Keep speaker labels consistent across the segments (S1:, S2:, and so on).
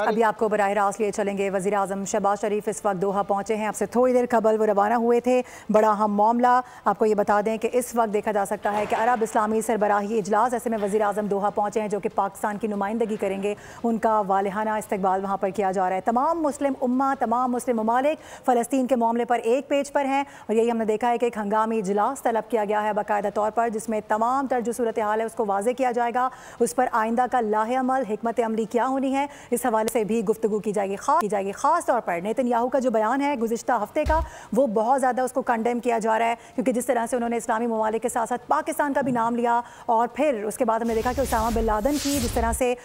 S1: अभी आपको बराह रास्त लिए चलेंगे। वज़ीर आज़म शहबाज शरीफ इस वक्त दोहा पहुंचे हैं। आपसे थोड़ी देर कबल वो रवाना हुए थे। बड़ा अहम मामला आपको ये बता दें कि इस वक्त देखा जा सकता है कि अरब इस्लामी सरबराही इजलास, ऐसे में वज़ीर आज़म दोहा पहुंचे हैं जो कि पाकिस्तान की नुमाइंदगी करेंगे। उनका वालिहाना इस्तकबाल वहाँ पर किया जा रहा है। तमाम मुस्लिम उम्मा, तमाम मुस्लिम ममालिक फ़लस्तीन के मामले पर एक पेज पर हैं और यही हमने देखा है कि एक हंगामी इजलास तलब किया गया है बाकायदा तौर पर, जिसमें तमाम तर जो सूरत हाल है उसको वाज़े किया जाएगा। उस पर आइंदा का लाहे अमल, हिकमत अमली क्या होनी है, इस हवाले से भी गुफ्तगू की जाएगी। ख़ास तौर पर नेतन्याहू का जो बयान है गुज़िश्ता हफ्ते का, वो बहुत ज़्यादा उसको कंडेम किया जा रहा है, क्योंकि जिस तरह से उन्होंने इस्लामी ममालिक के साथ साथ पाकिस्तान का भी नाम लिया और फिर उसके बाद हमने देखा कि उसामा बिन लादेन की जिस तरह से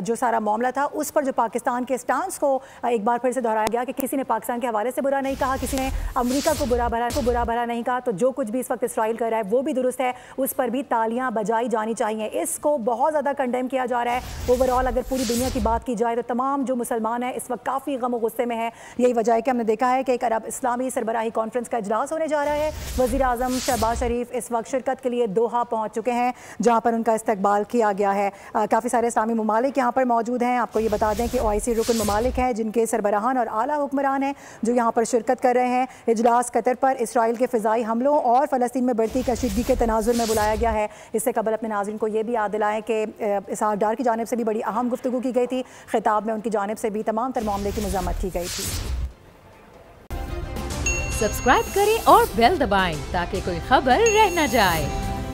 S1: जो सारा मामला था उस पर जो पाकिस्तान के स्टांस को एक बार फिर से दोहराया गया कि किसी ने पाकिस्तान के हवाले से बुरा नहीं कहा, किसी ने अमेरिका को बुरा भला नहीं कहा। तो जो कुछ भी इस वक्त इसराइल कर रहा है वो भी दुरुस्त है, उस पर भी तालियां बजाई जानी चाहिए। इसको बहुत ज़्यादा कंडेम किया जा रहा है। ओवरऑल अगर पूरी दुनिया की बात की जाए तो तमाम जो मुसलमान है इस वक्त काफ़ी गम और गुस्से में है। यही वजह है कि हमने देखा है कि एक अरब इस्लामी सरबराही कॉन्फ्रेंस का इजलास होने जा रहा है। वज़ीर आज़म शहबाज शरीफ इस वक्त शिरकत के लिए दोहा पहुंच चुके हैं, जहां पर उनका इस्तकबाल किया गया है। काफ़ी सारे इस्लामी ममालिक यहाँ पर मौजूद हैं। आपको ये बता दें कि OIC रुकन ममालिक हैं जिनके सरबराहान और आला हुक्मरान हैं जो यहाँ पर शिरकत कर रहे हैं। इजलास कतर पर इसराइल के फ़िज़ाई हमलों और फ़लस्तीन में बढ़ती कशीदगी के तनाजुर में बुलाया गया है। इससे कबल अपने नाज़रीन को ये भी याद दिलाएं कि इसहाक डार की जानिब से भी बड़ी अहम गुफ्तगू की गई थी। खिताब में उनकी जानिब से भी तमाम तर मामले की मज़म्मत की गई थी।
S2: सब्सक्राइब करें और बेल दबाएं ताकि कोई खबर रह न जाए।